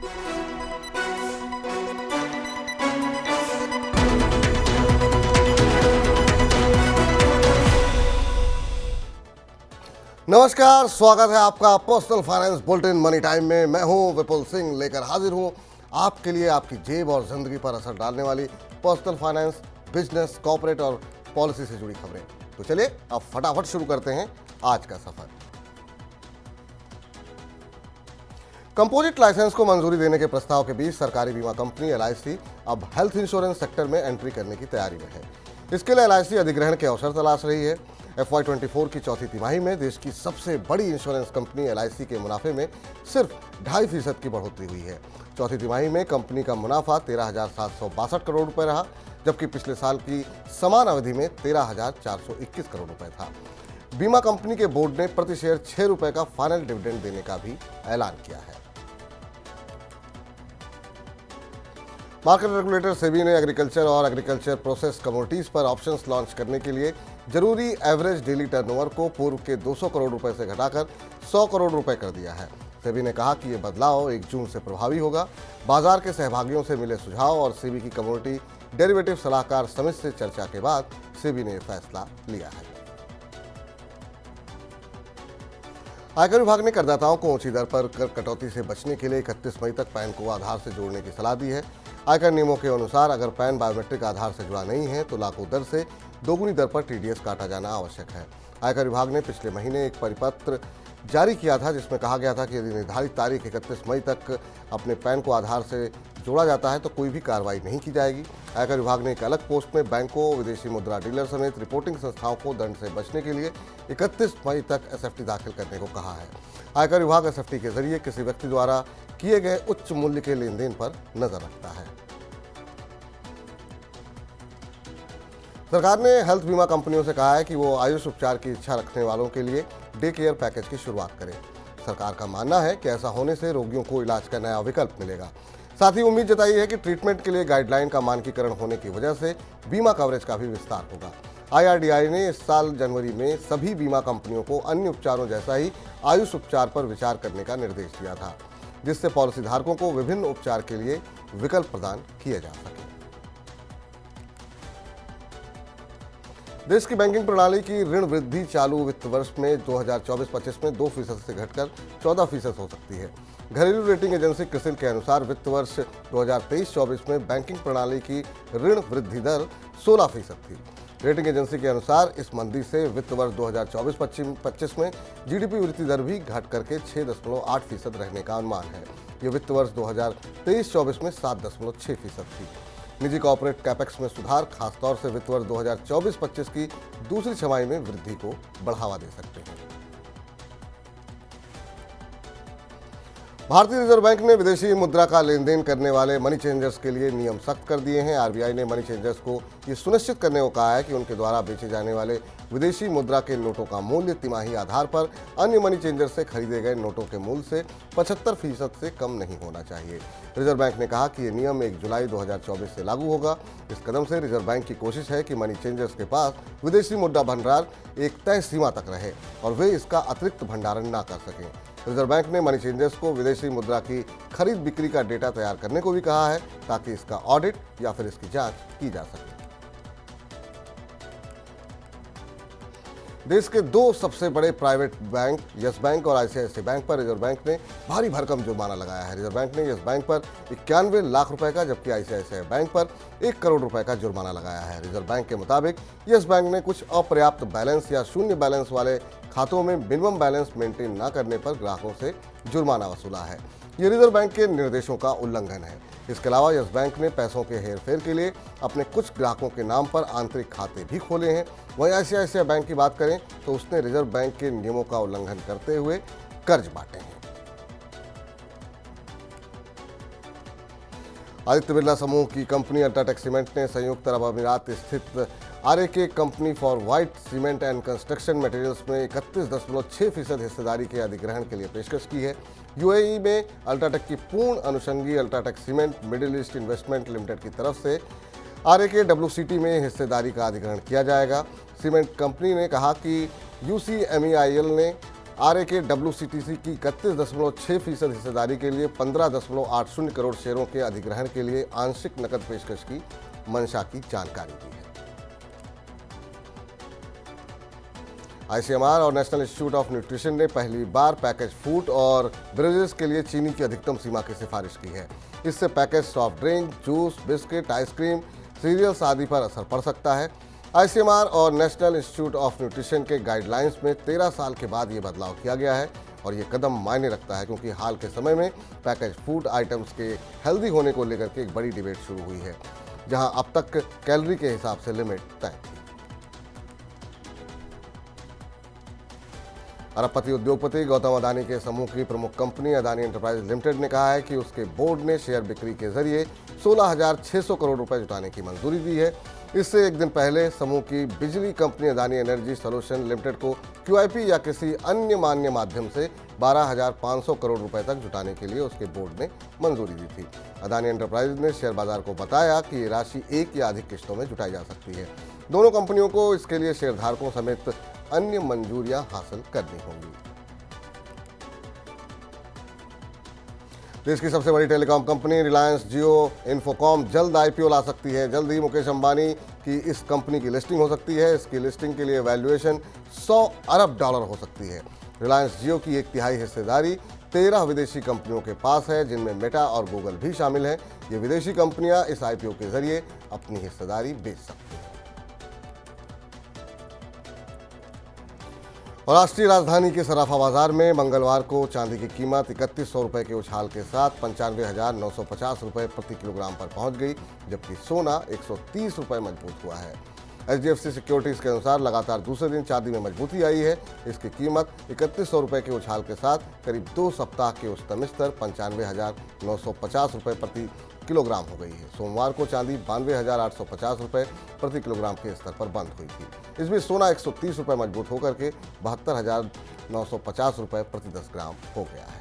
नमस्कार, स्वागत है आपका personal finance bulletin money time में। मैं हूं विपुल सिंह, लेकर हाजिर हूं आपके लिए आपकी जेब और जिंदगी पर असर डालने वाली पर्सनल फाइनेंस, बिजनेस, कॉर्पोरेट और पॉलिसी से जुड़ी खबरें। तो चलिए अब फटाफट शुरू करते हैं आज का सफर। कंपोजिट लाइसेंस को मंजूरी देने के प्रस्ताव के बीच सरकारी बीमा कंपनी LIC अब हेल्थ इंश्योरेंस सेक्टर में एंट्री करने की तैयारी में है। इसके लिए LIC अधिग्रहण के अवसर तलाश रही है। FY24 की चौथी तिमाही में देश की सबसे बड़ी इंश्योरेंस कंपनी LIC के मुनाफे में सिर्फ 2.5% की बढ़ोतरी हुई है। चौथी तिमाही में कंपनी का मुनाफा 13,762 करोड़ रुपए रहा, जबकि पिछले साल की समान अवधि में 13,421 करोड़ रुपए था। बीमा कंपनी के बोर्ड ने प्रति शेयर 6 रुपए का फाइनल डिविडेंड देने का भी ऐलान किया है। मार्केट रेगुलेटर सेबी ने एग्रीकल्चर और एग्रीकल्चर प्रोसेस कमोडिटीज पर ऑप्शंस लॉन्च करने के लिए जरूरी एवरेज डेली टर्नओवर को पूर्व के 200 करोड़ रुपए से घटाकर 100 करोड़ रुपए कर दिया है। सेबी ने कहा कि ये बदलाव 1 जून से प्रभावी होगा। बाजार के सहभागियों से मिले सुझाव और सेबी की कमोडिटी डेरिवेटिव सलाहकार समिति से चर्चा के बाद सेबी ने फैसला लिया है। आयकर विभाग ने करदाताओं को ऊंची दर पर कर कटौती से बचने के लिए 31 मई तक पैन को आधार से जोड़ने की सलाह दी है। आयकर नियमों के अनुसार अगर पैन बायोमेट्रिक आधार से जुड़ा नहीं है तो लागू दर से दोगुनी दर पर TDS काटा जाना आवश्यक है। आयकर विभाग ने पिछले महीने एक परिपत्र जारी किया था जिसमें कहा गया था कि यदि निर्धारित तारीख 31 मई तक अपने पैन को आधार से जोड़ा जाता है तो कोई भी कार्रवाई नहीं की जाएगी। आयकर विभाग ने एक अलग पोस्ट में बैंकों, विदेशी मुद्रा डीलर समेत रिपोर्टिंग संस्थाओं को दंड से बचने के लिए 31 मई तक SFT दाखिल करने को कहा है। आयकर विभाग SFT के जरिए किसी व्यक्ति द्वारा किए गए उच्च मूल्य के लेन देन पर नजर रखता है। सरकार ने हेल्थ बीमा कंपनियों से कहा है कि वो आयुष उपचार की इच्छा रखने वालों के लिए डे केयर पैकेज की शुरुआत करें। सरकार का मानना है कि ऐसा होने से रोगियों को इलाज का नया विकल्प मिलेगा। साथ ही उम्मीद जताई है कि ट्रीटमेंट के लिए गाइडलाइन का मानकीकरण होने की वजह से बीमा कवरेज का भी विस्तार होगा। IRDAI ने इस साल जनवरी में सभी बीमा कंपनियों को अन्य उपचारों जैसा ही आयुष उपचार पर विचार करने का निर्देश दिया था, जिससे पॉलिसी धारकों को विभिन्न उपचार के लिए विकल्प प्रदान किए जा सके। देश की बैंकिंग प्रणाली की ऋण वृद्धि चालू वित्त वर्ष में 2024-25 में 2% से घटकर 14% हो सकती है। घरेलू रेटिंग एजेंसी क्रिसिल के अनुसार वित्त वर्ष 2023-24 में बैंकिंग प्रणाली की ऋण वृद्धि दर 16% थी। रेटिंग एजेंसी के अनुसार इस मंदी से वित्त वर्ष 2024-25 में GDP वृद्धि दर भी घट करके 6.8% रहने का अनुमान है। ये वित्त वर्ष 2023-24 में 7.6% थी। निजी कॉर्पोरेट कैपेक्स में सुधार खासतौर से वित्त वर्ष 2024-25 की दूसरी छमाही में वृद्धि को बढ़ावा दे सकते हैं। भारतीय रिजर्व बैंक ने विदेशी मुद्रा का लेन देन करने वाले मनी चेंजर्स के लिए नियम सख्त कर दिए हैं। RBI ने मनी चेंजर्स को ये सुनिश्चित करने को कहा है कि उनके द्वारा बेचे जाने वाले विदेशी मुद्रा के नोटों का मूल्य तिमाही आधार पर अन्य मनी चेंजर्स से खरीदे गए नोटों के मूल्य से 75% से कम नहीं होना चाहिए। रिजर्व बैंक ने कहा कि ये नियम 1 जुलाई 2024 से लागू होगा। इस कदम से रिजर्व बैंक की कोशिश है कि मनी चेंजर्स के पास विदेशी मुद्रा भंडार एक तय सीमा तक रहे और वे इसका अतिरिक्त भंडारण न कर सकें। रिजर्व बैंक ने मनी चेंजर्स को विदेशी मुद्रा की खरीद बिक्री का डेटा तैयार करने को भी कहा है ताकि इसका ऑडिट या फिर इसकी जांच की जा सके। देश के 2 सबसे बड़े प्राइवेट बैंक यस बैंक और ICICI बैंक पर रिजर्व बैंक ने भारी भरकम जुर्माना लगाया है। रिजर्व बैंक ने यस बैंक पर 91 लाख रुपए का जबकि ICICI बैंक पर 1 करोड़ रुपए का जुर्माना लगाया है। रिजर्व बैंक के मुताबिक यस बैंक ने कुछ अपर्याप्त बैलेंस या शून्य बैलेंस वाले खातों में मिनिमम बैलेंस मेंटेन न करने पर ग्राहकों से जुर्माना वसूला है। ये रिजर्व बैंक के निर्देशों का उल्लंघन है। इसके अलावा यस बैंक ने पैसों के हेरफेर के लिए अपने कुछ ग्राहकों के नाम पर आंतरिक खाते भी खोले हैं। वहीं ICICI बैंक की बात करें तो उसने रिजर्व बैंक के नियमों का उल्लंघन करते हुए कर्ज बांटे हैं। आदित्य बिरला समूह की कंपनी अल्ट्राटेक सीमेंट ने संयुक्त अरब अमीरात स्थित RAK company for white cement and construction materials में 31.6% हिस्सेदारी के अधिग्रहण के लिए पेशकश की है। UAE में अल्ट्राटेक की पूर्ण अनुषंगी UltraTech cement Middle East investment limited की तरफ से RAK WCT में हिस्सेदारी का अधिग्रहण किया जाएगा। सीमेंट कंपनी ने कहा कि UCMEIL ने आरए के WCTC की 31.6% हिस्सेदारी के लिए 15.80 करोड़ शेयरों के अधिग्रहण के लिए आंशिक नकद पेशकश की मंशा की जानकारी दी है। ICMR और नेशनल इंस्टीट्यूट ऑफ न्यूट्रिशन ने पहली बार पैकेज फूड और बेवरेजेस के लिए चीनी की अधिकतम सीमा की सिफारिश की है। इससे package soft drink, juice, biscuit, ice cream, cereals आदि पर असर पड़ सकता है। ICMR और नेशनल इंस्टीट्यूट ऑफ न्यूट्रिशन के गाइडलाइंस में 13 साल के बाद ये बदलाव किया गया है और ये कदम मायने रखता है, क्योंकि हाल के समय में पैकेज फूड आइटम्स के हेल्दी होने को लेकर के एक बड़ी डिबेट शुरू हुई है, जहां अब तक कैलोरी के हिसाब से लिमिट तय थी। अरबपति उद्योगपति गौतम अदानी के समूह की प्रमुख कंपनी अदानी एंटरप्राइज लिमिटेड ने कहा है कि उसके बोर्ड ने शेयर बिक्री के जरिए 16,600 करोड़ रुपए जुटाने की मंजूरी दी है। इससे एक दिन पहले समूह की बिजली company Adani energy solution limited को QIP या किसी अन्य मान्य माध्यम से 12,500 करोड़ रुपए तक जुटाने के लिए उसके बोर्ड ने मंजूरी दी थी। अदानी एंटरप्राइज ने शेयर बाजार को बताया कि ये राशि एक या अधिक किस्तों में जुटाई जा सकती है। दोनों कंपनियों को इसके लिए शेयरधारकों समेत अन्य मंजूरियां हासिल करनी होंगी। देश की सबसे बड़ी टेलीकॉम कंपनी रिलायंस जियो इन्फोकॉम जल्द IPO ला सकती है। जल्द ही मुकेश अंबानी की इस कंपनी की लिस्टिंग हो सकती है। इसकी लिस्टिंग के लिए वैल्यूएशन $100 अरब हो सकती है। रिलायंस जियो की 1/3 हिस्सेदारी 13 विदेशी कंपनियों के पास है, जिनमें मेटा और गूगल भी शामिल हैं। ये विदेशी कंपनियां इस IPO के जरिए अपनी हिस्सेदारी बेच सकती हैं। और राष्ट्रीय राजधानी के सराफा बाजार में मंगलवार को चांदी की कीमत 3100 रुपये के उछाल के साथ 95,950 रुपये प्रति किलोग्राम पर पहुंच गई, जबकि सोना 130 रुपये मजबूत हुआ है। HDFC सिक्योरिटीज के अनुसार लगातार दूसरे दिन चांदी में मजबूती आई है। इसकी कीमत 3100 रुपये के उछाल के साथ करीब 2 सप्ताह के उच्चतम स्तर 95,950 रुपये प्रति किलोग्राम हो गई है। सोमवार को चांदी 92,850 रुपये प्रति किलोग्राम के स्तर पर बंद हुई थी। इस बीच सोना 130 रुपये मजबूत होकर के 72,950 रुपये प्रति 10 ग्राम हो गया है।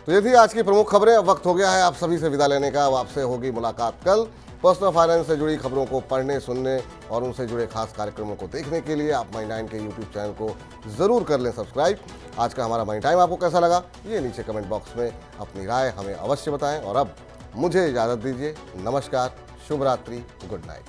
तो ये थी आज की प्रमुख खबरें। अब वक्त हो गया है आप सभी से विदा लेने का। अब आपसे होगी मुलाकात कल। पर्सनल फाइनेंस से जुड़ी खबरों को पढ़ने, सुनने और उनसे जुड़े खास कार्यक्रमों को देखने के लिए आप मनी9 के YouTube चैनल को ज़रूर कर लें सब्सक्राइब। आज का हमारा मनी टाइम आपको कैसा लगा, ये नीचे कमेंट बॉक्स में अपनी राय हमें अवश्य बताएं। और अब मुझे इजाज़त दीजिए। नमस्कार, शुभ रात्रि, गुड नाइट।